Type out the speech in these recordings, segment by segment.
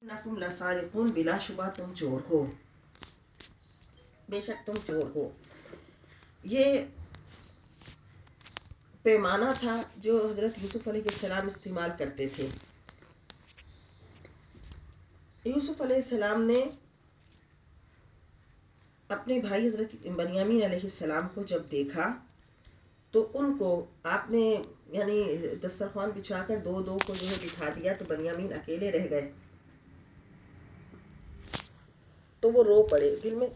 نکم لسارقون، بلا شبہ تم چور ہو، بے شک تم چور ہو۔ یہ پیمانہ تھا جو حضرت یوسف علیہ السلام استعمال کرتے تھے۔ یوسف علیہ السلام نے اپنے بھائی حضرت بنیامین علیہ السلام کو جب دیکھا تو ان کو آپ نے یعنی دسترخوان بچھا کر دو دو کو جو ہے بٹھا دیا، تو بنیامین اکیلے رہ گئے تو وہ رو پڑے۔ دل میں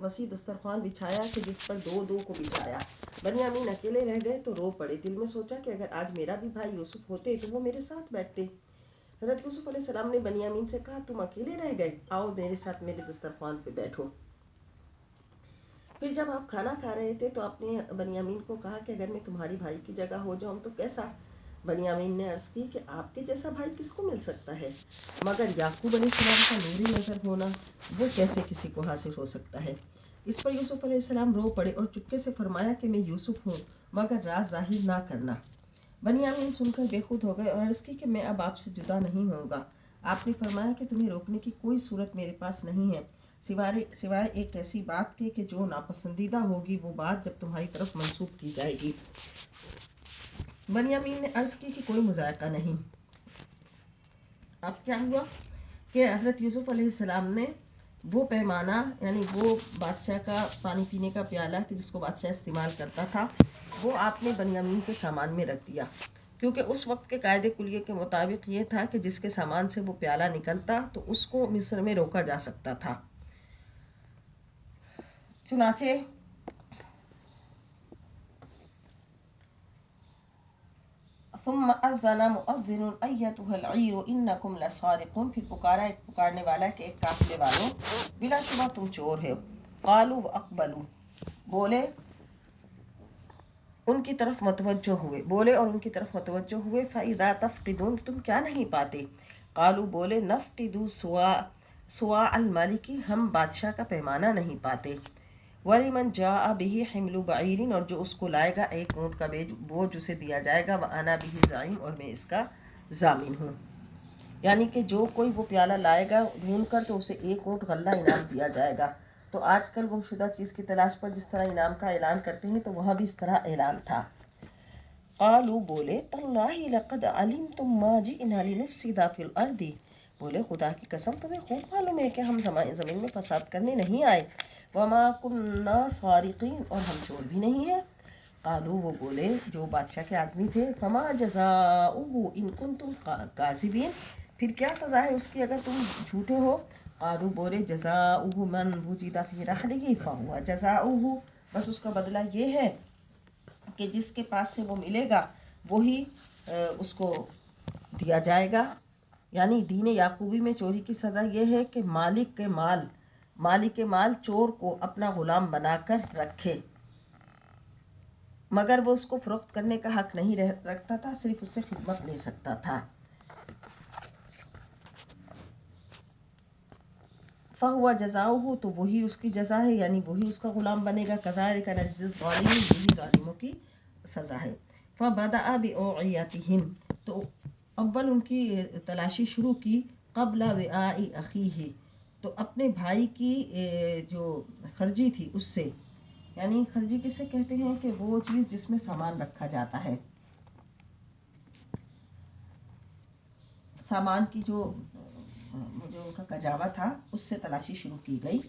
وسیع دسترخوان بچھایا کہ جس پر دو دو کو بٹھایا، بنیامین اکیلے رہ گئے تو رو پڑے۔ دل میں سوچا کہ اگر آج میرا بھی بھائی یوسف ہوتے تو وہ میرے ساتھ بیٹھتے۔ حضرت یوسف علیہ السلام نے بنیامین سے کہا تم اکیلے رہ گئے، آؤ میرے ساتھ میرے دسترخوان پہ بیٹھو۔ پھر جب آپ کھانا کھا رہے تھے تو آپ نے بنیامین کو کہا کہ اگر میں تمہاری بھائی کی جگہ ہو جاؤں تو کیسا؟ بنیامین نے عرض کی کہ آپ کے جیسا بھائی کس کو مل سکتا ہے، مگر یعقوب علیہ السلام کا نوری نظر ہونا وہ کیسے کسی کو حاصل ہو سکتا ہے۔ اس پر یوسف علیہ السلام رو پڑے اور چپکے سے فرمایا کہ میں یوسف ہوں، مگر راز ظاہر نہ کرنا۔ بنیامین سن کر بے خود ہو گئے اور عرض کی کہ میں اب آپ سے جدا نہیں ہوں گا۔ آپ نے فرمایا کہ تمہیں روکنے کی کوئی صورت میرے پاس نہیں ہے سوائے ایک ایسی بات کے کہ جو ناپسندیدہ ہوگی وہ بات جب تمہاری طرف منسوب کی جائے گی۔ بنیامین نے عرض کی کہ کوئی مذائقہ نہیں۔ اب کیا ہوا کہ حضرت یوسف علیہ السلام نے وہ پیمانہ یعنی وہ بادشاہ کا پانی پینے کا پیالہ کہ جس کو بادشاہ استعمال کرتا تھا وہ آپ نے بنیامین کے سامان میں رکھ دیا، کیونکہ اس وقت کے قاعدے کلیے کے مطابق یہ تھا کہ جس کے سامان سے وہ پیالہ نکلتا تو اس کو مصر میں روکا جا سکتا تھا۔ چنانچہ ثم اذن مؤذن ایتها العیر انکم لسارقون، پھر پکارا ایک پکارنے والا کہ ایک قافلے والوں بلا شبہ تم چور ہو۔ قالوا واقبلوا، بولے اور ان کی طرف متوجہ ہوئے فاذا تفقدون، تم کیا نہیں پاتے؟ قالوا، بولے نفقد سواع الملک، ہم بادشاہ کا پیمانہ نہیں پاتے۔ وَلِمَنْ جَاءَ بِهِ حِمْلُ بَعِيرٍ، اور جو اس کو لائے گا ایک اونٹ کا بوجھ اسے دیا جائے گا، وَأَنَا بِهِ زَعِيمٌ، اور میں اس کا ضامن ہوں۔ یعنی کہ جو کوئی وہ پیالہ لائے گا ڈھونڈ کر تو اسے ایک اونٹ غلہ انعام دیا جائے گا۔ تو آج کل گم شدہ چیز کی تلاش پر جس طرح انعام کا اعلان کرتے ہیں تو وہاں بھی اس طرح اعلان تھا۔ قالوا، بولے تاللہ لقد علمتم ما جئنا لنفسد فی الارض، بولے خدا کی قسم تمہیں خوب معلوم ہے کہ ہم زمین میں فساد کرنے نہیں آئے، وما کننا سارقین، اور ہم چور بھی نہیں ہیں۔ قالوا، وہ بولے جو بادشاہ کے آدمی تھے، فما جزاؤہ ان کنتم کاذبین، پھر کیا سزا ہے اس کی اگر تم جھوٹے ہو؟ قالوا، بولے جزاؤہ من وجد فی رحلہ فہو جزاؤہ، بس اس کا بدلہ یہ ہے کہ جس کے پاس سے وہ ملے گا وہی اس کو دیا جائے گا۔ یعنی دین یعقوبی میں چوری کی سزا یہ ہے کہ مالک کے مال چور کو اپنا غلام بنا کر رکھے، مگر وہ اس کو فروخت کرنے کا حق نہیں رکھتا تھا، صرف اس سے خدمت لے سکتا تھا۔ فہو جزاؤہ، تو وہی اس کی جزا ہے، یعنی وہی اس کا غلام بنے گا۔ کذالک نجزی الظالمین، یہی ظالموں کی سزا ہے۔ فبدأ بأوعیتہم، تو اول ان کی تلاشی شروع کی، قبل وعاء اخیہ، تو اپنے بھائی کی جو خرجی تھی اس سے، یعنی خرجی کسے کہتے ہیں کہ وہ چیز جس میں سامان رکھا جاتا ہے، سامان کی جو ان کا کجاوا تھا اس سے تلاشی شروع کی گئی۔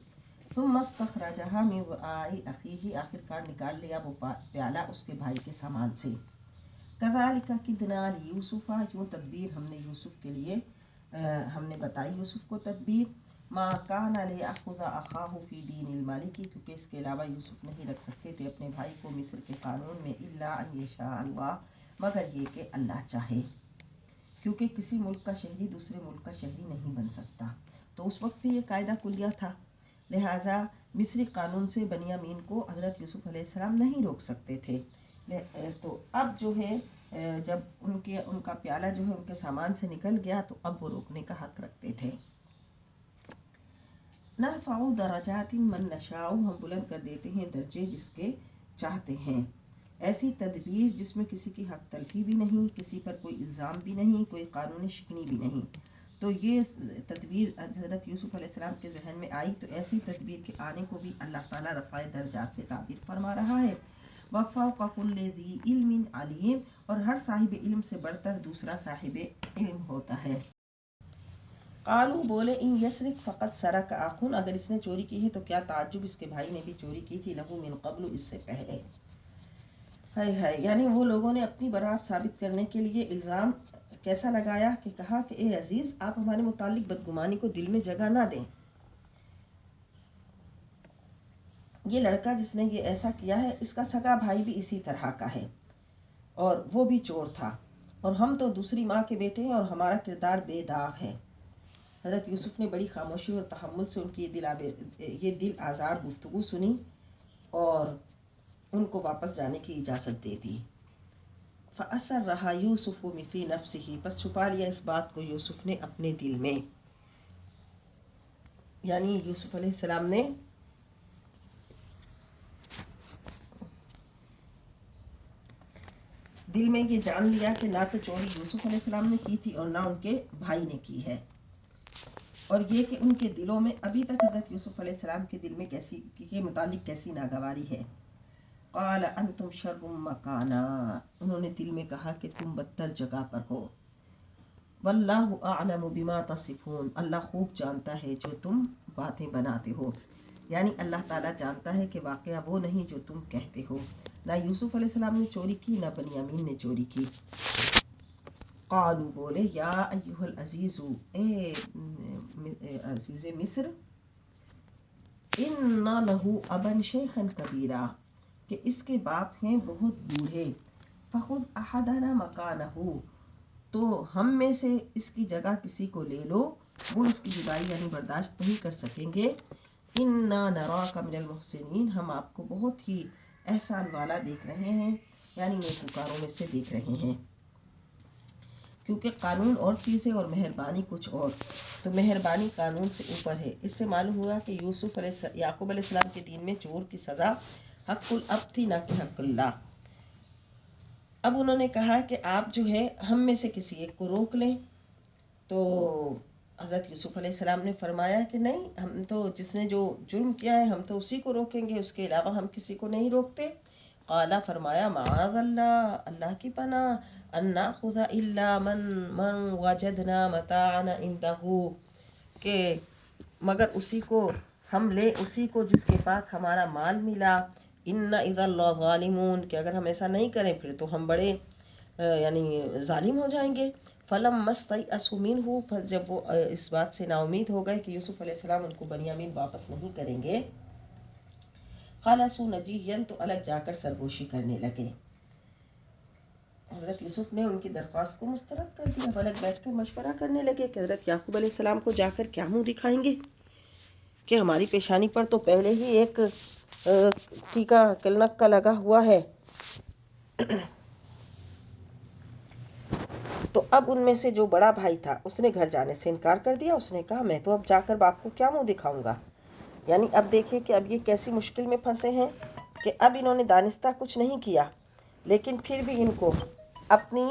ثم استخرجها من وعاء اخیہ، آخرکار نکال لیا وہ پیالہ اس کے بھائی کے سامان سے۔ کذالک کدنا لیوسف، یوں تدبیر ہم نے یوسف کے لیے ہم نے بتائی یوسف کو تدبیر۔ ما کان لیأخذ اخاہ فی دین الملک، کیونکہ اس کے علاوہ یوسف نہیں رکھ سکتے تھے اپنے بھائی کو مصر کے قانون میں، الا ان یشاء اللہ، مگر یہ کہ اللہ چاہے، کیونکہ کسی ملک کا شہری دوسرے ملک کا شہری نہیں بن سکتا۔ تو اس وقت بھی یہ قاعدہ کلیہ تھا، لہٰذا مصری قانون سے بنیامین کو حضرت یوسف علیہ السلام نہیں روک سکتے تھے۔ تو اب جو ہے جب ان کا پیالہ جو ہے ان کے سامان سے نکل گیا تو اب وہ روکنے کا حق رکھتے تھے۔ نرفع درجات من نشاء، ہم بلند کر دیتے ہیں درجے جس کے چاہتے ہیں۔ ایسی تدبیر جس میں کسی کی حق تلفی بھی نہیں، کسی پر کوئی الزام بھی نہیں، کوئی قانون شکنی بھی نہیں۔ تو یہ تدبیر حضرت یوسف علیہ السلام کے ذہن میں آئی، تو ایسی تدبیر کے آنے کو بھی اللہ تعالیٰ رفع درجات سے تعبیر فرما رہا ہے۔ وَفَوْقَ كُلِّ ذِي عِلْمٍ عَلِيمٍ، اور ہر صاحب علم سے بڑھ کر دوسرا صاحب علم ہوتا ہے۔ قالوا بولے ان یسرق فقط سرق اخ، اگر اس نے چوری کی ہے تو کیا تعجب، اس کے بھائی نے بھی چوری کی تھی، لہو من قبل، اس سے پہلے۔ ہے یعنی وہ لوگوں نے اپنی برات ثابت کرنے کے لیے الزام کیسا لگایا کہ کہا کہ اے عزیز، آپ ہمارے متعلق بدگمانی کو دل میں جگہ نہ دیں، یہ لڑکا جس نے یہ ایسا کیا ہے اس کا سگا بھائی بھی اسی طرح کا ہے اور وہ بھی چور تھا، اور ہم تو دوسری ماں کے بیٹے ہیں اور ہمارا کردار بے داغ ہے۔ حضرت یوسف نے بڑی خاموشی اور تحمل سے ان کی یہ دل آزار گفتگو سنی اور ان کو واپس جانے کی اجازت دے دی۔ فَأَسَرَّهَا يُوسُفُ فِي نَفْسِهِ، پس چھپا لیا اس بات کو یوسف نے اپنے دل میں، یعنی یوسف علیہ السلام نے دل میں یہ جان لیا کہ نہ تو چوری یوسف علیہ السلام نے کی تھی اور نہ ان کے بھائی نے کی ہے، اور یہ کہ ان کے دلوں میں ابھی تک حضرت یوسف علیہ السلام کے دل میں کے متعلق کیسی ناگواری ہے۔ قال انتم شر مکانا، انہوں نے دل میں کہا کہ تم بدتر جگہ پر ہو۔ واللہ اعلم بما تصفون، اللہ خوب جانتا ہے جو تم باتیں بناتے ہو، یعنی اللہ تعالیٰ جانتا ہے کہ واقعہ وہ نہیں جو تم کہتے ہو، نہ یوسف علیہ السلام نے چوری کی نہ بنیامین نے چوری کی۔ قالوا بولے یا ایھا العزیز، اے عزیز مصر، ان لہ ابا شیخا کبیرا، کہ اس کے باپ ہیں بہت بوڑھے، فخذ احدنا مکانہ، تو ہم میں سے اس کی جگہ کسی کو لے لو، وہ اس کی جدائی یعنی برداشت نہیں کر سکیں گے۔ انا نراک من المحسنین، ہم آپ کو بہت ہی احسان والا دیکھ رہے ہیں، یعنی نیکوکاروں میں سے دیکھ رہے ہیں، کیونکہ قانون اور چیز ہے اور مہربانی کچھ اور، تو مہربانی قانون سے اوپر ہے۔ اس سے معلوم ہوا کہ یعقوب علیہ السلام کے دین میں چور کی سزا حق الاب تھی، نہ کہ حق اللہ۔ اب انہوں نے کہا کہ آپ جو ہے ہم میں سے کسی ایک کو روک لیں، تو حضرت یوسف علیہ السلام نے فرمایا کہ نہیں، ہم تو جس نے جو جرم کیا ہے ہم تو اسی کو روکیں گے، اس کے علاوہ ہم کسی کو نہیں روکتے۔ قالا فرمایا معاذ اللہ، اللہ کی پناہ، ان ناخذ الا من وجدنا متاعنا عنده، کہ مگر اسی کو ہم لے، اسی کو جس کے پاس ہمارا مال ملا، ان اذا لظالمون، کہ اگر ہم ایسا نہیں کریں پھر تو ہم بڑے یعنی ظالم ہو جائیں گے۔ فلما استيئسوا منه، پس جب وہ اس بات سے نا امید ہو گئے کہ یوسف علیہ السلام ان کو بنیامین واپس نہیں کریں گے، خلصوا نجيا، تو الگ جا کر سرگوشی کرنے لگے۔ حضرت یوسف نے ان کی درخواست کو مسترد کر دیا، الگ بیٹھ کر مشورہ کرنے لگے کہ حضرت یعقوب علیہ السلام کو جا کر کیا منہ دکھائیں گے کہ ہماری پیشانی پر تو پہلے ہی ایک ٹیکا کلنک کا لگا ہوا ہے۔ تو اب ان میں سے جو بڑا بھائی تھا اس نے گھر جانے سے انکار کر دیا، اس نے کہا میں تو اب جا کر باپ کو کیا منہ دکھاؤں گا، یعنی اب دیکھیں کہ اب یہ کیسی مشکل میں پھنسے ہیں کہ اب انہوں نے دانستہ کچھ نہیں کیا، لیکن پھر بھی ان کو اپنی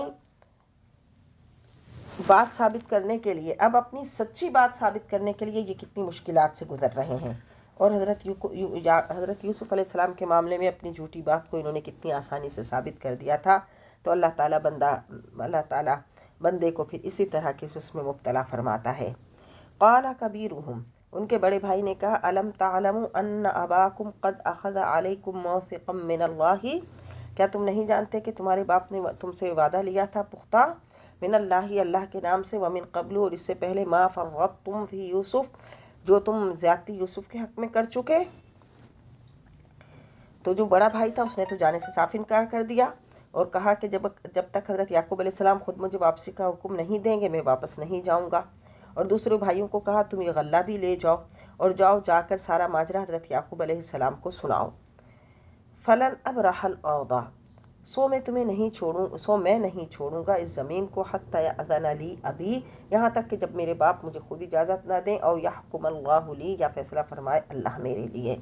بات ثابت کرنے کے لیے، اب اپنی سچی بات ثابت کرنے کے لیے یہ کتنی مشکلات سے گزر رہے ہیں، اور حضرت یوسف علیہ السلام کے معاملے میں اپنی جھوٹی بات کو انہوں نے کتنی آسانی سے ثابت کر دیا تھا۔ تو اللہ تعالیٰ بندے کو پھر اسی طرح کی سس میں مبتلا فرماتا ہے۔ قال کبیرہم، ان کے بڑے بھائی نے کہا الم تعلموا ان اباکم قد اخذ علیکم موثقا من اللہ، کیا تم نہیں جانتے کہ تمہارے باپ نے تم سے وعدہ لیا تھا پختہ، من اللہ کے نام سے، ومن قبل، اور اس سے پہلے، ما فرطتم فی یوسف، جو تم زیادتی یوسف کے حق میں کر چکے۔ تو جو بڑا بھائی تھا اس نے تو جانے سے صاف انکار کر دیا اور کہا کہ جب تک حضرت یعقوب علیہ السلام خود مجھے واپسی کا حکم نہیں دیں گے میں واپس نہیں جاؤں گا، اور دوسرے بھائیوں کو کہا تم یہ غلہ بھی لے جاؤ اور جا کر سارا ماجرا حضرت یعقوب علیہ السلام کو سناؤ۔ فلن ابرح الارض، سو میں نہیں چھوڑوں گا اس زمین کو، حتی یأذن لی ابی، یہاں تک کہ جب میرے باپ مجھے خود اجازت نہ دیں، او یحکم اللہ لی، یا فیصلہ فرمائے اللہ میرے لیے۔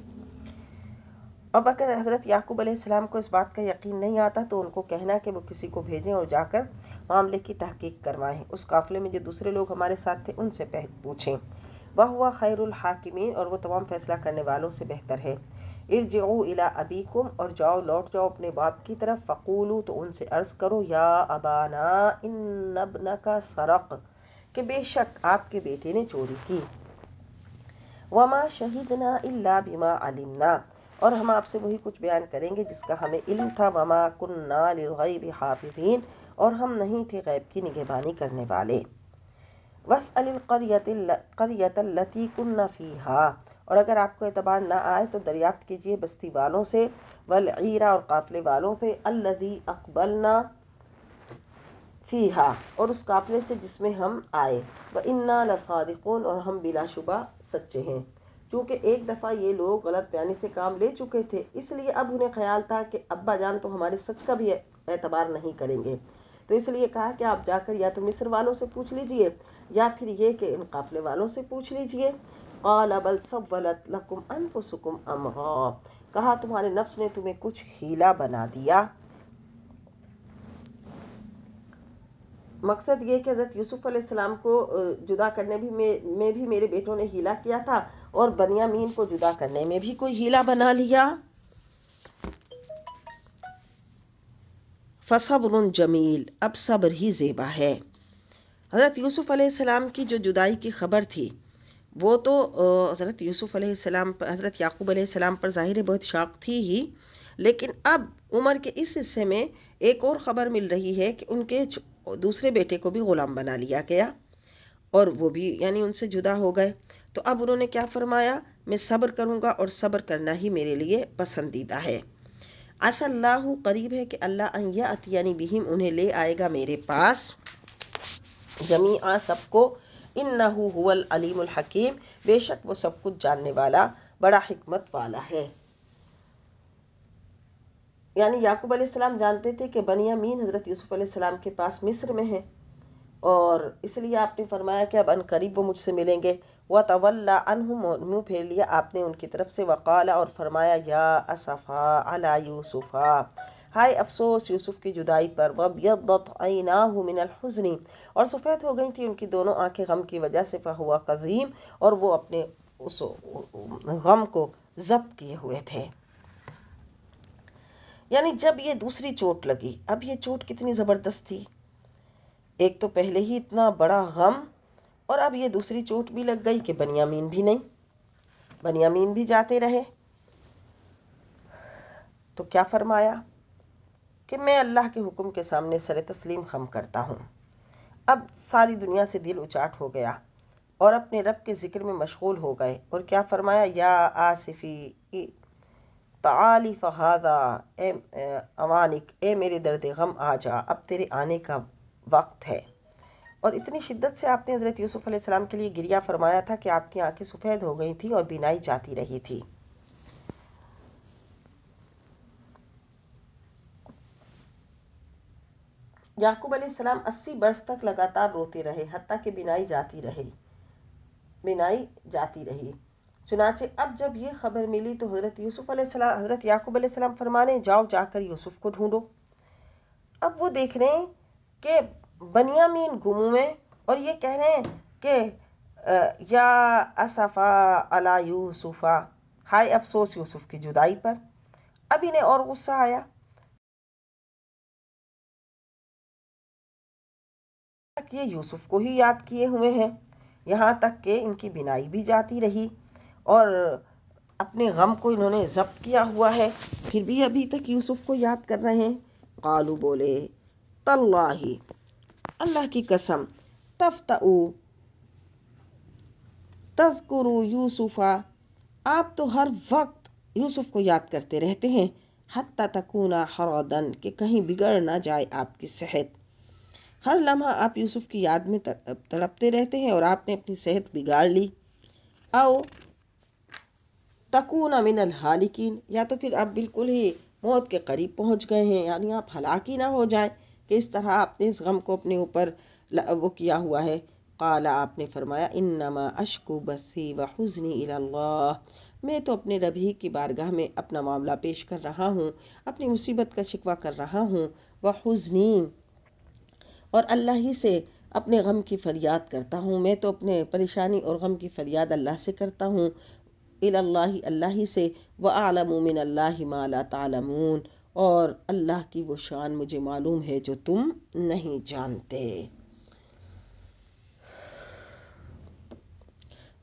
اب اگر حضرت یعقوب علیہ السلام کو اس بات کا یقین نہیں آتا تو ان کو کہنا کہ وہ کسی کو بھیجیں اور جا کر معاملے کی تحقیق کروائیں، اس قافلے میں جو دوسرے لوگ ہمارے ساتھ تھے ان سے پوچھیں۔ وَهُوَ خَيْرُ الْحَاكِمِينَ، اور وہ تمام فیصلہ کرنے والوں سے بہتر ہے۔ ارجعوا الی ابیکم، اور لوٹ جاؤ اپنے باپ کی طرف، فقولوا، تو ان سے عرض کرو، یا ابانا ان ابنک سرق، کہ بے شک آپ کے بیٹے نے چوری کی۔ وما شہدنا الا بما علمنا، اور ہم آپ سے وہی کچھ بیان کریں گے جس کا ہمیں علم تھا۔ وما کننا للغیب حافظین، اور ہم نہیں تھے غیب کی نگہبانی کرنے والے۔ واسأل القریۃ التی کنا فیہا، اور اگر آپ کو اعتبار نہ آئے تو دریافت کیجئے بستی والوں سے، والعیر، اور قافلے والوں سے، الذی اقبلنا فیہا، اور اس قافلے سے جس میں ہم آئے، وإنا لصادقون، اور ہم بلا شبہ سچے ہیں۔ چونکہ ایک دفعہ یہ لوگ غلط بیانی سے کام لے چکے تھے، اس لیے اب انہیں خیال تھا کہ ابا جان تو ہمارے سچ کا بھی اعتبار نہیں کریں گے، تو اس لیے کہا کہ آپ جا کر یا تو مصر والوں سے پوچھ لیجئے، یا پھر یہ کہ ان قافلے والوں سے پوچھ لیجئے۔ قال بل سولت لکم انفسکم امرا، کہا تمہارے نفس نے تمہیں کچھ ہیلا بنا دیا۔ مقصد یہ کہ حضرت یوسف علیہ السلام کو جدا کرنے میں بھی میرے بیٹوں نے ہیلا کیا تھا، اور بنیامین کو جدا کرنے میں بھی کوئی ہیلا بنا لیا۔ فصبر جمیل، اب صبر ہی زیبا ہے۔ حضرت یوسف علیہ السلام کی جو جدائی کی خبر تھی وہ تو حضرت یوسف علیہ السلام پر، حضرت یعقوب علیہ السلام پر ظاہر بہت شاق تھی ہی، لیکن اب عمر کے اس حصے میں ایک اور خبر مل رہی ہے کہ ان کے دوسرے بیٹے کو بھی غلام بنا لیا گیا، اور وہ بھی یعنی ان سے جدا ہو گئے۔ تو اب انہوں نے کیا فرمایا، میں صبر کروں گا، اور صبر کرنا ہی میرے لیے پسندیدہ ہے۔ عسى اللہ، قریب ہے کہ اللہ ان یأتینی بہم، انہیں لے آئے گا میرے پاس، جمیعا سب کو، انہ هو العلیم الحکیم، بے شک وہ سب کچھ جاننے والا، بڑا حکمت والا ہے۔ یعنی یعقوب علیہ السلام جانتے تھے کہ بنیامین حضرت یوسف علیہ السلام کے پاس مصر میں ہے، اور اس لیے آپ نے فرمایا کہ اب ان قریب وہ مجھ سے ملیں گے۔ وَتَوَلَّى عَنْهُمْ، منہ پھیر لیا آپ نے ان کی طرف سے، وقال، اور فرمایا، یا اسفا علی یوسفا، ہائے افسوس یوسف کی جدائی پر، وَابْيَضَّتْ عَيْنَاهُ مِنَ الْحُزْنِ، اور سفید ہو گئی تھی ان کی دونوں آنکھیں غم کی وجہ سے، فَهُوَ قَظِيمٌ، اور وہ اپنے اس غم کو ضبط کیے ہوئے تھے۔ یعنی جب یہ دوسری چوٹ لگی، اب یہ چوٹ کتنی زبردست تھی، ایک تو پہلے ہی اتنا بڑا غم، اور اب یہ دوسری چوٹ بھی لگ گئی کہ بنیامین بھی نہیں، بنیامین بھی جاتے رہے۔ تو کیا فرمایا کہ میں اللہ کے حکم کے سامنے سر تسلیم خم کرتا ہوں۔ اب ساری دنیا سے دل اچاٹ ہو گیا، اور اپنے رب کے ذکر میں مشغول ہو گئے، اور کیا فرمایا، یا آصفی تعالی فہذا، اے اوانک، اے میرے درد غم آ جا، اب تیرے آنے کا وقت ہے۔ اور اتنی شدت سے آپ نے حضرت یوسف علیہ السلام کے لیے گریہ فرمایا تھا کہ آپ کی آنکھیں سفید ہو گئی تھی اور بینائی جاتی رہی تھی۔ یعقوب علیہ السلام 80 برس تک لگاتار روتے رہے، حتیٰ کہ بینائی جاتی رہی۔ چنانچہ اب جب یہ خبر ملی تو حضرت یعقوب علیہ السلام فرمانے، جاؤ جا کر یوسف کو ڈھونڈو۔ اب وہ دیکھ رہے ہیں کہ بنیامین گم میں، اور یہ کہہ رہے ہیں کہ یا اسفا علی یوسف، ہائے افسوس یوسف کی جدائی پر۔ اب انہیں اور غصہ آیا، یہ یوسف کو ہی یاد کیے ہوئے ہیں، یہاں تک کہ ان کی بینائی بھی جاتی رہی، اور اپنے غم کو انہوں نے ضبط کیا ہوا ہے، پھر بھی ابھی تک یوسف کو یاد کر رہے ہیں۔ قالو، بولے، تاللہ، اللہ کی قسم، تفتؤ تذکروا یوسف، آپ تو ہر وقت یوسف کو یاد کرتے رہتے ہیں، حتی تکونا حردن، کہ کہیں بگڑ نہ جائے آپ کی صحت، ہر لمحہ آپ یوسف کی یاد میں تڑپتے رہتے ہیں، اور آپ نے اپنی صحت بگاڑ لی۔ او تکونا من الہالکین، یا تو پھر آپ بالکل ہی موت کے قریب پہنچ گئے ہیں، یعنی آپ ہلاک ہی نہ ہو جائیں، کہ اس طرح آپ نے اس غم کو اپنے اوپر وہ کیا ہوا ہے۔ قال، آپ نے فرمایا، انما اشکو بثی وحزنی الی اللہ، میں تو اپنے رب ہی کی بارگاہ میں اپنا معاملہ پیش کر رہا ہوں، اپنی مصیبت کا شکوہ کر رہا ہوں، وحزنی، اور اللہ ہی سے اپنے غم کی فریاد کرتا ہوں، میں تو اپنے پریشانی اور غم کی فریاد اللہ سے کرتا ہوں، اللہ اللہ ہی سے، وَأَعْلَمُ مِنَ اللَّهِ مَا لَا تَعْلَمُونَ، اور اللہ کی وہ شان مجھے معلوم ہے جو تم نہیں جانتے۔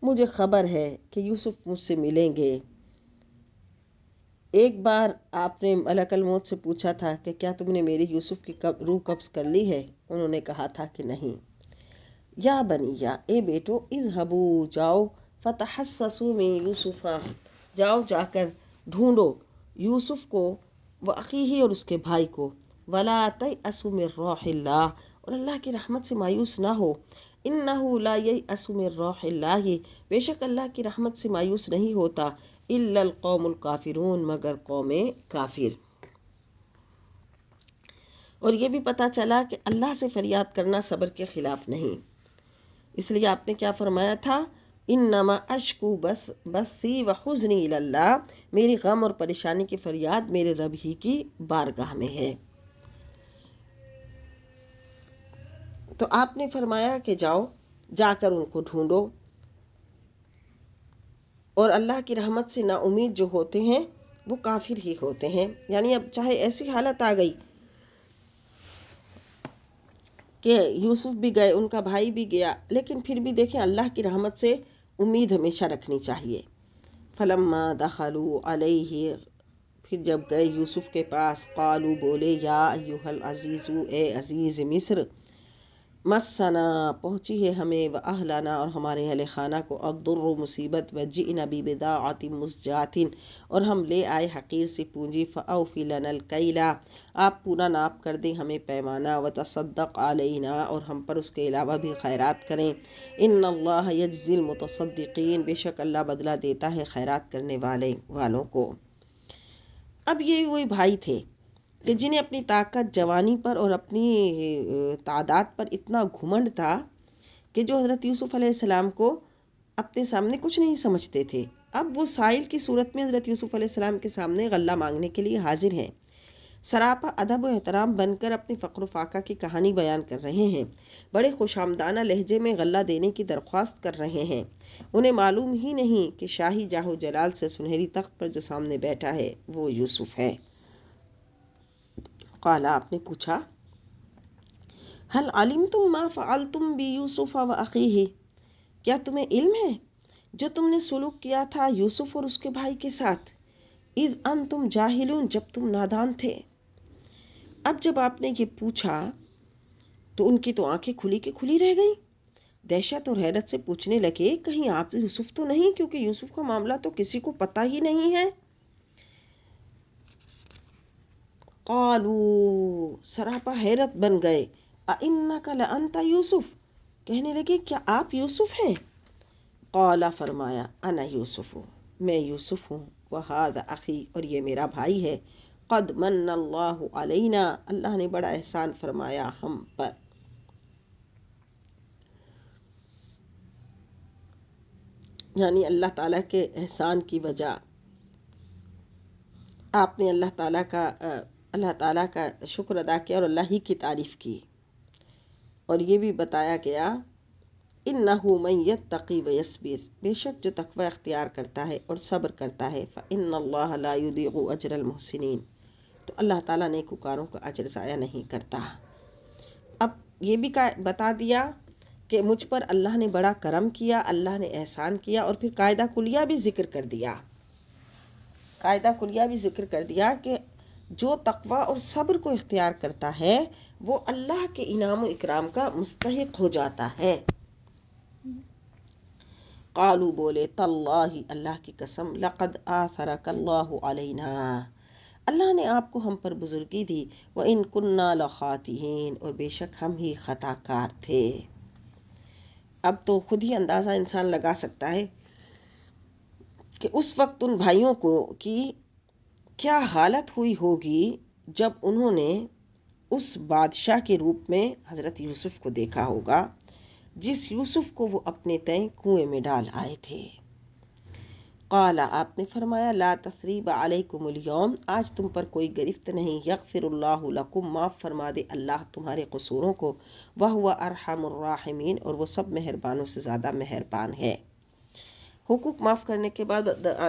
مجھے خبر ہے کہ یوسف مجھ سے ملیں گے۔ ایک بار آپ نے ملک الموت سے پوچھا تھا کہ کیا تم نے میری یوسف کی روح قبض کر لی ہے؟ انہوں نے کہا تھا کہ نہیں۔ یا بنیا، اے بیٹو، اذهبوا، جاؤ، فتحسسوا من یوسف، جاؤ جا کر ڈھونڈو یوسف کو، واخیہ، اور اس کے بھائی کو، ولا تیأسوا من روح اللہ، اور اللہ کی رحمت سے مایوس نہ ہو، انہ لا ییأس من روح اللہ، بے شک اللہ کی رحمت سے مایوس نہیں ہوتا الا القوم الکافرون، مگر قوم کافر۔ اور یہ بھی پتہ چلا کہ اللہ سے فریاد کرنا صبر کے خلاف نہیں، اس لیے آپ نے کیا فرمایا تھا؟ انما اشکو بثی و حزنی الی اللہ، میری غم اور پریشانی کی فریاد میرے رب ہی کی بارگاہ میں ہے۔ تو آپ نے فرمایا کہ جاؤ، جا کر ان کو ڈھونڈو، اور اللہ کی رحمت سے نا امید جو ہوتے ہیں وہ کافر ہی ہوتے ہیں۔ یعنی اب چاہے ایسی حالت آ گئی کہ یوسف بھی گئے، ان کا بھائی بھی گیا، لیکن پھر بھی دیکھیں اللہ کی رحمت سے امید ہمیشہ رکھنی چاہیے۔ فلما دخلوا علیہ، پھر جب گئے یوسف کے پاس، قالوا، بولے، یا ایھا العزیز، اے عزیز مصر، مسنا، پہنچی ہے ہمیں، و اہلنا، اور ہمارے اہل خانہ کو، الضر، مصیبت، وجئنا ببضاعۃ مزجاۃ، اور ہم لے آئے حقیر سی پونجی، فاوفی لنا الکیل، آپ پورا ناپ کر دیں ہمیں پیمانہ، وتصدق علینا، اور ہم پر اس کے علاوہ بھی خیرات کریں، ان اللہ یجزی المتصدقین، بے شک اللہ بدلہ دیتا ہے خیرات کرنے والوں کو۔ اب یہ وہی بھائی تھے کہ جنہیں اپنی طاقت، جوانی پر اور اپنی تعداد پر اتنا گھمنڈ تھا کہ جو حضرت یوسف علیہ السلام کو اپنے سامنے کچھ نہیں سمجھتے تھے۔ اب وہ سائل کی صورت میں حضرت یوسف علیہ السلام کے سامنے غلہ مانگنے کے لیے حاضر ہیں، سراپا ادب و احترام بن کر اپنی فقر و فاقہ کی کہانی بیان کر رہے ہیں، بڑے خوش آمدانہ لہجے میں غلہ دینے کی درخواست کر رہے ہیں۔ انہیں معلوم ہی نہیں کہ شاہی جاہ و جلال سے سنہری تخت پر جو سامنے بیٹھا ہے وہ یوسف ہے۔ قال، آپ نے پوچھا، هل علمتم ما فعلتم بیوسف و اخیہ، کیا تمہیں علم ہے جو تم نے سلوک کیا تھا یوسف اور اس کے بھائی کے ساتھ، اذ انتم جاہلون، جب تم نادان تھے۔ اب جب آپ نے یہ پوچھا تو ان کی تو آنکھیں کھلی کی کھلی رہ گئیں، دہشت اور حیرت سے پوچھنے لگے، کہیں آپ یوسف تو نہیں، کیونکہ یوسف کا معاملہ تو کسی کو پتہ ہی نہیں ہے۔ قالو، سراپا حیرت بن گئے، اِنَّکَ لَأَنْتَ یوسف، کہنے لگے کیا آپ یوسف ہیں؟ قال، فرمایا، انا یوسف، میں یوسف ہوں، وہذا اخی، اور یہ میرا بھائی ہے، قد من اللہ علینا، اللہ نے بڑا احسان فرمایا ہم پر۔ یعنی اللہ تعالیٰ کے احسان کی وجہ آپ نے اللہ تعالیٰ کا شکر ادا کیا اور اللہ ہی کی تعریف کی، اور یہ بھی بتایا گیا، اِنَّهُ مَن يَتَّقِي وَيَصْبِرْ، بے شک جو تقوی اختیار کرتا ہے اور صبر کرتا ہے، فَإِنَّ اللَّهَ لَا يُضِيعُ أَجْرَ الْمُحْسِنِينَ، تو اللہ تعالیٰ نیکوکاروں کا اجر ضائع نہیں کرتا۔ اب یہ بھی بتا دیا کہ مجھ پر اللہ نے بڑا کرم کیا، اللہ نے احسان کیا، اور پھر قاعدہ کلیہ بھی ذکر کر دیا، کہ جو تقوی اور صبر کو اختیار کرتا ہے وہ اللہ کے انعام و اکرام کا مستحق ہو جاتا ہے۔ قالو، بولے، تاللہ، اللہ کی قسم، لقد آثرک اللہ علینا، اللہ نے آپ کو ہم پر بزرگی دی، وَإِن كُنَّا لَخَاطِئِينَ، اور بے شک ہم ہی خطا کار تھے۔ اب تو خود ہی اندازہ انسان لگا سکتا ہے کہ اس وقت ان بھائیوں کو کی کیا حالت ہوئی ہوگی جب انہوں نے اس بادشاہ کے روپ میں حضرت یوسف کو دیکھا ہوگا جس یوسف کو وہ اپنے تئیں کنویں میں ڈال آئے تھے۔ قال آپ نے فرمایا لا تثریب علیکم الیوم آج تم پر کوئی گرفت نہیں، یغفر اللہ لکم معاف فرما دے اللہ تمہارے قصوروں کو، وہو ارحم الراحمین اور وہ سب مہربانوں سے زیادہ مہربان ہے۔ حقوق معاف کرنے کے بعد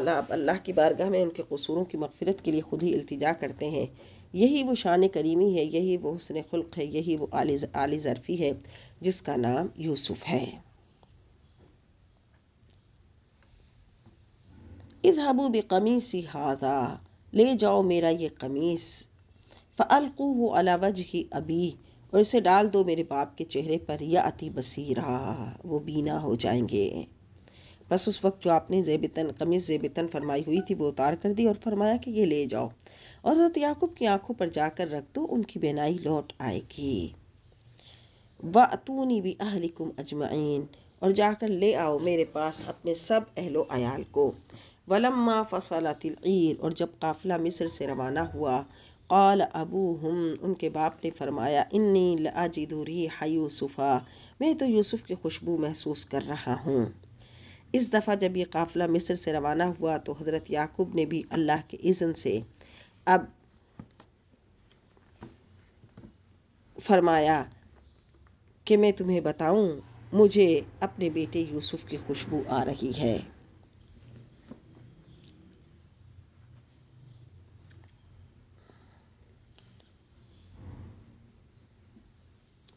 آپ اللہ کی بارگاہ میں ان کے قصوروں کی مغفرت کے لیے خود ہی التجا کرتے ہیں۔ یہی وہ شان کریمی ہے، یہی وہ حسن خلق ہے، یہی وہ عالی ظرفی ہے جس کا نام یوسف ہے۔ اذهبوا بقمیصی ھذا لے جاؤ میرا یہ قمیص، فالقوہ علی وجہ ابی اور اسے ڈال دو میرے باپ کے چہرے پر، یاتی بصیرا وہ بینا ہو جائیں گے۔ بس اس وقت جو آپ نے قمیص زیبتن فرمائی ہوئی تھی وہ اتار کر دی اور فرمایا کہ یہ لے جاؤ اور حضرت یعقوب کی آنکھوں پر جا کر رکھ دو، ان کی بینائی لوٹ آئے گی۔ وَأْتُونِي بِأَهْلِكُمْ أَجْمَعِينَ اور جا کر لے آؤ میرے پاس اپنے سب اہل و عیال کو۔ وَلَمَّا فَصَلَتِ الْعِيرُ اور جب قافلہ مصر سے روانہ ہوا، قال ابوہم ان کے باپ نے فرمایا انی لأجد ریح یوسف میں تو یوسف کی خوشبو محسوس کر رہا ہوں۔ اس دفعہ جب یہ قافلہ مصر سے روانہ ہوا تو حضرت یعقوب نے بھی اللہ کے اذن سے اب فرمایا کہ میں تمہیں بتاؤں مجھے اپنے بیٹے یوسف کی خوشبو آ رہی ہے۔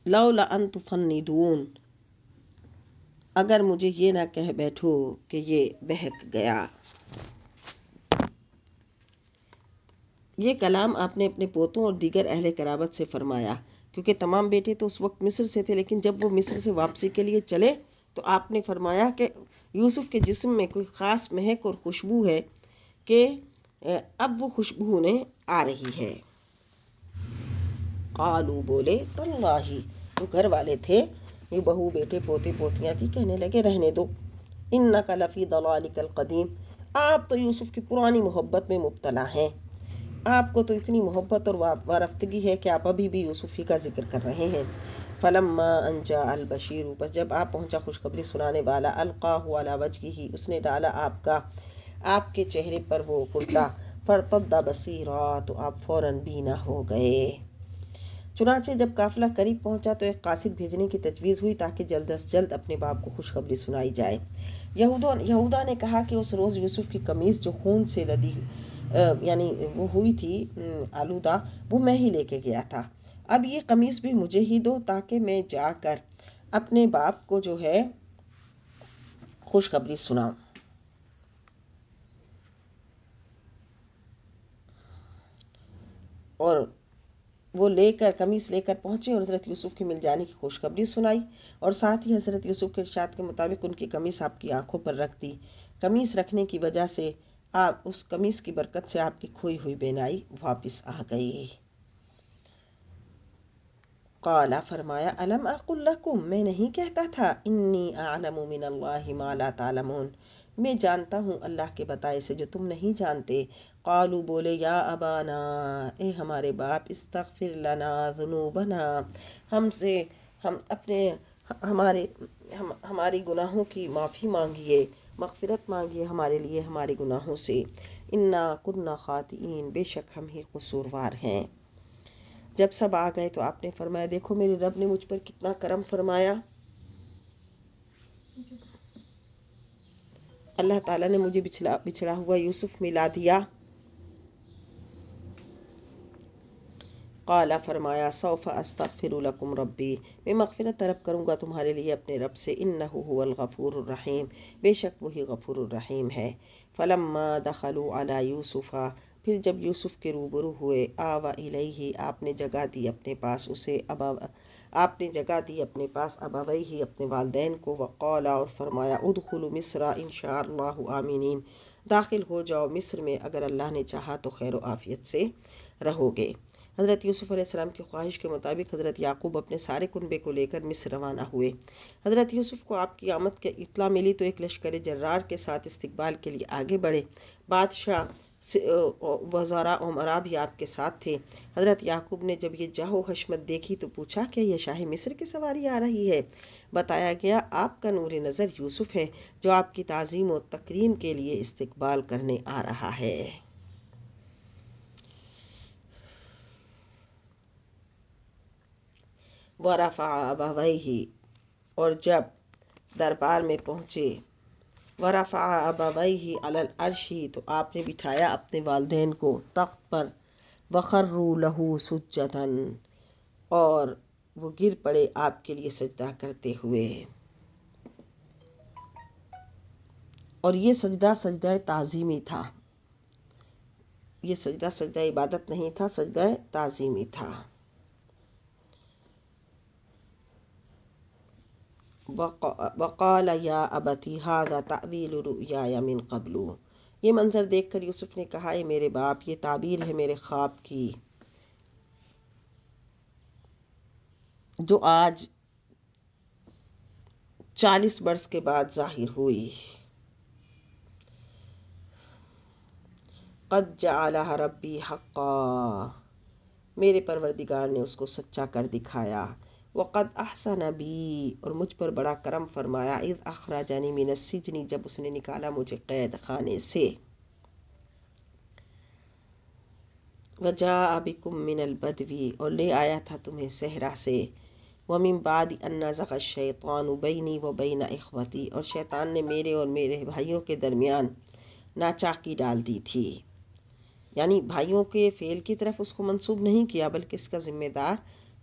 لولا ان تفندون اگر مجھے یہ نہ کہہ بیٹھو کہ یہ بہک گیا۔ یہ کلام آپ نے اپنے پوتوں اور دیگر اہل قرابت سے فرمایا کیونکہ تمام بیٹے تو اس وقت مصر سے تھے، لیکن جب وہ مصر سے واپسی کے لیے چلے تو آپ نے فرمایا کہ یوسف کے جسم میں کوئی خاص مہک اور خوشبو ہے کہ اب وہ خوشبو انہیں آ رہی ہے۔ قالو بولے تاللہ جو گھر والے تھے، یہ بہو بیٹے پوتے پوتیاں تھی، کہنے لگے رہنے دو، انک لفی ضلالک القدیم آپ تو یوسف کی پرانی محبت میں مبتلا ہیں، آپ کو تو اتنی محبت اور وارفتگی ہے کہ آپ ابھی بھی یوسف ہی کا ذکر کر رہے ہیں۔ فلما ان جاء البشیر بس جب آپ پہنچا خوشخبری سنانے والا، القاہ علی وجہہ اس نے ڈالا آپ کے چہرے پر وہ کرتا، فرتد بصیرا تو آپ فوراً بینا ہو گئے۔ چنانچہ جب قافلہ قریب پہنچا تو ایک قاصد بھیجنے کی تجویز ہوئی تاکہ جلد از جلد اپنے باپ کو خوشخبری سنائی جائے۔ یہودا نے کہا کہ اس روز یوسف کی قمیص جو خون سے لدی یعنی وہ ہوئی تھی آلودہ، وہ میں ہی لے کے گیا تھا، اب یہ قمیص بھی مجھے ہی دو تاکہ میں جا کر اپنے باپ کو جو ہے خوشخبری سناؤں۔ اور وہ قمیص لے کر پہنچے اور حضرت یوسف کے مل جانے کی خوشخبری سنائی، اور ساتھ ہی حضرت یوسف کے ارشاد کے مطابق ان کی قمیص آپ کی آنکھوں پر رکھ دی۔ قمیص رکھنے کی وجہ سے اس قمیص کی برکت سے آپ کی کھوئی ہوئی بینائی واپس آ گئی۔ قال فرمایا الم اقل لکم میں نہیں کہتا تھا انی اعلم من اللہ ما لا تعلمون میں جانتا ہوں اللہ کے بتائے سے جو تم نہیں جانتے۔ قالوا بولے یا ابانا اے ہمارے باپ استغفر لنا ذنوبنا ہماری گناہوں کی معافی مانگیے، مغفرت مانگیے ہمارے لیے ہمارے گناہوں سے، انا کنا خاطئین بے شک ہم ہی قصوروار ہیں۔ جب سب آ گئے تو آپ نے فرمایا دیکھو میرے رب نے مجھ پر کتنا کرم فرمایا، اللہ تعالیٰ نے مجھے بچھڑا ہوا یوسف ملا دیا۔ قال فرمایا سوف استغفر لکم ربی میں مغفرت طلب کروں گا تمہارے لیے اپنے رب سے، انہ هو الغفور الرحیم بے شک وہی غفور الرحیم ہے۔ فلما دخلوا علی یوسف پھر جب یوسف کے روبرو ہوئے، آوى الیہ آپ نے جگہ دی اپنے پاس اسے ابویہ اپنے والدین کو، وقال اور فرمایا ادخلوا مصر ان شاء اللہ آمینین داخل ہو جاؤ مصر میں اگر اللہ نے چاہا تو خیر و عافیت سے رہو گے۔ حضرت یوسف علیہ السلام کی خواہش کے مطابق حضرت یعقوب اپنے سارے کنبے کو لے کر مصر روانہ ہوئے۔ حضرت یوسف کو آپ کی آمد کی اطلاع ملی تو ایک لشکر جرار کے ساتھ استقبال کے لیے آگے بڑھے۔ بادشاہ وزراء عمرا بھی آپ کے ساتھ تھے۔ حضرت یعقوب نے جب یہ جاہ و حشمت دیکھی تو پوچھا کہ یہ شاہ مصر کی سواری آ رہی ہے؟ بتایا گیا آپ کا نور نظر یوسف ہے جو آپ کی تعظیم و تکریم کے لیے استقبال کرنے آ رہا ہے۔ ورفع ابویہ، اور جب دربار میں پہنچے، ورفع ابویہ علی العرش، تو آپ نے بٹھایا اپنے والدین کو تخت پر، وخروا لہ سجدا، اور وہ گر پڑے آپ کے لیے سجدہ کرتے ہوئے۔ اور یہ سجدہ سجدہ تعظیمی تھا، یہ سجدہ سجدہ عبادت نہیں تھا، سجدہ تعظیمی تھا۔ وقال یا ابت ھذا تأویل رؤیای من قبل، یہ منظر دیکھ کر یوسف نے کہا، اے میرے باپ، یہ تعبیر ہے میرے خواب کی جو آج 40 برس کے بعد ظاہر ہوئی۔ قد جعلہ ربی حقا، میرے پروردگار نے اس کو سچا کر دکھایا۔ وقد احسن بی، اور مجھ پر بڑا کرم فرمایا، اذ اخرجنی من السجن، جب اس نے نکالا مجھے قید خانے سے۔ وجاء بکم من البدو، اور لے آیا تھا تمہیں صحرا سے۔ ومن بعد ان نزغ الشیطان بینی وبین اخوتی، اور شیطان نے میرے اور میرے بھائیوں کے درمیان ناچاکی ڈال دی تھی۔ یعنی بھائیوں کے فعل کی طرف اس کو منسوب نہیں کیا، بلکہ اس کا ذمہ دار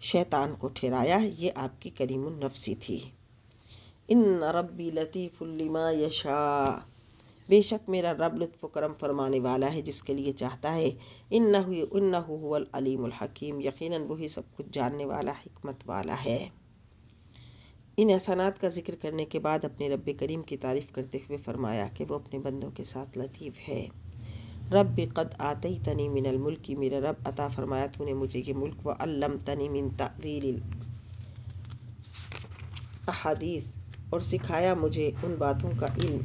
شیطان کو ٹھہرایا، یہ آپ کی کریم النفسی تھی۔ ان ربی لطیف لما یشاء، بے شک میرا رب لطف و کرم فرمانے والا ہے جس کے لیے چاہتا ہے۔ انہ هو العلیم الحکیم، یقیناً وہی سب کچھ جاننے والا، حکمت والا ہے۔ ان احسانات کا ذکر کرنے کے بعد اپنے رب کریم کی تعریف کرتے ہوئے فرمایا کہ وہ اپنے بندوں کے ساتھ لطیف ہے۔ رب قد آتیتنی من الملک، میرا رب عطا فرمایا تو نے مجھے یہ ملک، وعلمتنی من تأویل الاحادیث، اور سکھایا مجھے ان باتوں کا علم،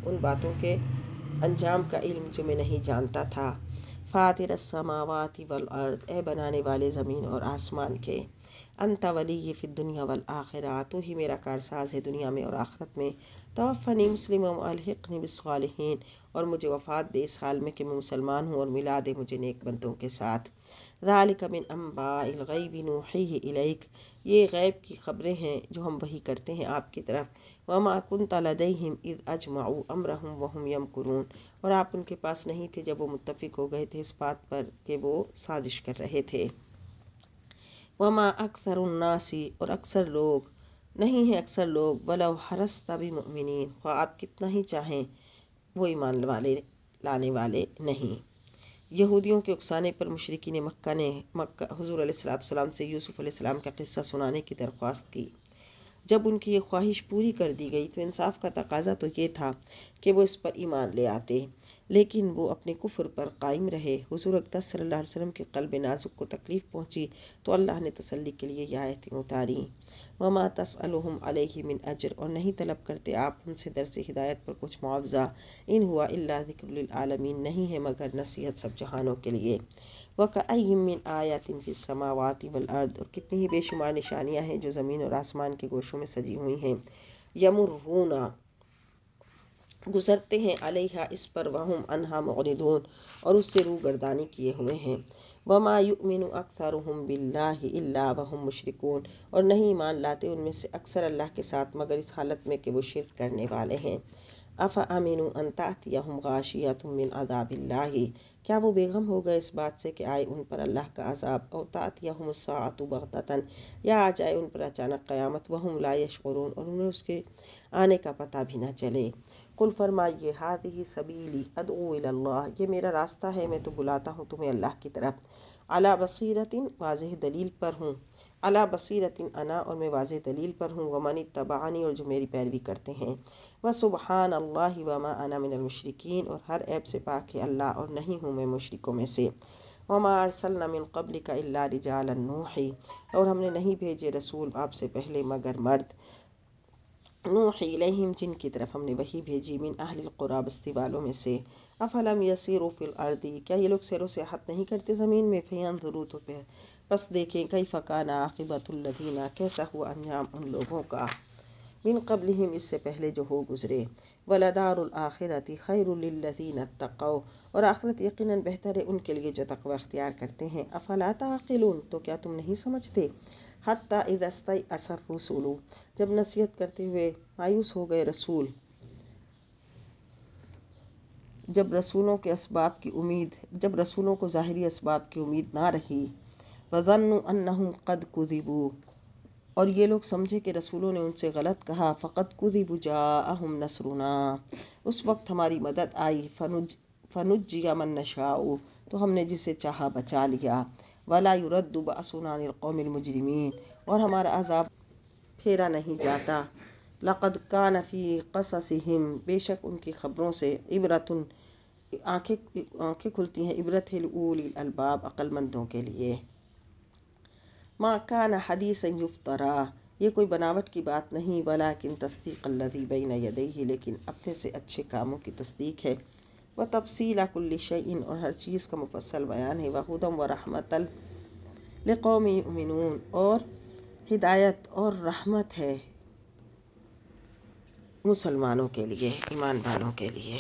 ان باتوں کے انجام کا علم جو میں نہیں جانتا تھا۔ فاطر السماوات والارض، اے بنانے والے زمین اور آسمان کے۔ انت ولی فی الدنیا والآخرہ، تو ہی میرا کارساز ہے دنیا میں اور آخرت میں۔ توفنی مسلما والحقنی بالصالحین، اور مجھے وفات دے اس حال میں کہ میں مسلمان ہوں، اور ملا دے مجھے نیک بندوں کے ساتھ۔ ذالک من انباء الغیب نوحیہ الیک، یہ غیب کی خبریں ہیں جو ہم وحی کرتے ہیں آپ کی طرف۔ وما کنت لدیہم اذ اجمعوا امرہم وہم یمکرون، اور آپ ان کے پاس نہیں تھے جب وہ متفق ہو گئے تھے اس بات پر کہ وہ سازش کر رہے تھے۔ وما اکثر الناس، اور اکثر لوگ نہیں ہیں، اکثر لوگ ولو حرصت بمؤمنین، خواہ آپ کتنا ہی چاہیں وہ ایمان لانے والے نہیں۔ یہودیوں کے اکسانے پر مشرکین مکہ نے حضور علیہ السلام سے یوسف علیہ السلام کا قصہ سنانے کی درخواست کی۔ جب ان کی یہ خواہش پوری کر دی گئی تو انصاف کا تقاضا تو یہ تھا کہ وہ اس پر ایمان لے آتے، لیکن وہ اپنے کفر پر قائم رہے۔ حضور اقدس صلی اللہ علیہ وسلم کے قلب نازک کو تکلیف پہنچی تو اللہ نے تسلی کے لیے یہ آیتیں اتاریں۔ وما تسألهم علیہ من اجر، اور نہیں طلب کرتے آپ ان سے درس ہدایت پر کچھ معاوضہ۔ ان ہوا الا ذکر للعالمین، نہیں ہے مگر نصیحت سب جہانوں کے لیے۔ وَكَأَيٍّ مِّنْ آیَاتٍ فِي السَّمَاوَاتِ وَالْأَرْضِ، اور کتنی ہی بے شمار نشانیاں ہیں جو زمین اور آسمان کے گوشوں میں سجی ہوئی ہیں۔ یمرون، گزرتے ہیں، علیہا، اس پر، وہم عنہا معرضون، اور اس سے روگردانی کیے ہوئے ہیں۔ وما یؤمن اکثرهم باللہ الا وہم مشرکون، اور نہیں ایمان لاتے ان میں سے اکثر اللہ کے ساتھ مگر اس حالت میں کہ وہ شرک کرنے والے ہیں۔ افامنوا ان تأتیہم غاشیۃ من عذاب اللہ، کیا وہ بے غم ہو گئے اس بات سے کہ آئے ان پر اللہ کا عذاب، او تأتیہم الساعۃ بغتۃ، یا آ جائے ان پر اچانک قیامت، وہم لا یشعرون، اور انہیں اس کے آنے کا پتہ بھی نہ چلے۔ قل فرمائیے، ھذہ سبیلی ادعو الی اللہ، یہ میرا راستہ ہے، میں تو بلاتا ہوں تمہیں اللہ کی طرف۔ علی بصیرۃ، واضح دلیل پر ہوں، علی بصیرۃ انا، اور میں واضح دلیل پر ہوں، ومن اتبعنی، اور جو میری پیروی کرتے ہیں۔ وسبحان اللہ وما انا من المشرکین، اور ہر عیب سے پاک ہے اللہ اور نہیں ہوں میں مشرکوں میں سے۔ وما ارسلنا من قبلک الا رجالا نوحی، اور ہم نے نہیں بھیجے رسول آپ سے پہلے مگر مرد نوحی الیہم جن کی طرف ہم نے وحی بھیجی من اہل القری بستی والوں میں سے افلم یسیروا فی الارض کیا یہ لوگ سیر و سیاحت نہیں کرتے زمین میں فینظروا تو پس دیکھیں کیف کان عاقبۃ الذین کیسا ہوا انجام ان لوگوں کا من قبلہم اس سے پہلے جو ہو گزرے ولدار الآخرۃ خیر للذین اتقوا اور آخرت یقیناً بہتر ہے ان کے لیے جو تقوی اختیار کرتے ہیں افلا تعقلون تو کیا تم نہیں سمجھتے حتی اذا استیأس الرسل جب نصیحت کرتے ہوئے مایوس ہو گئے رسول جب رسولوں کو ظاہری اسباب کی امید نہ رہی وظنوا انہم قد کذبوا اور یہ لوگ سمجھے کہ رسولوں نے ان سے غلط کہا فقد کذبوا جاءہم نصرنا اس وقت ہماری مدد آئی فنجی من نشاء تو ہم نے جسے چاہا بچا لیا ولا يرد بأسنا عن القوم المجرمین اور ہمارا عذاب پھیرا نہیں جاتا لقد کان فی قصصہم بے شک ان کی خبروں سے عبرۃ آنکھیں کھلتی ہیں عبرت ہے لأولی الالباب عقل مندوں کے لیے ما کان حدیثا یفترا یہ کوئی بناوٹ کی بات نہیں ولیکن تصدیق الذی بین یدیہ لیکن اپنے سے اچھے کاموں کی تصدیق ہے وتفصیل کل شیء اور ہر چیز کا مفصل بیان ہے وہدی ورحمۃ لقوم یؤمنون اور ہدایت اور رحمت ہے مسلمانوں کے لیے ایمان والوں کے لیے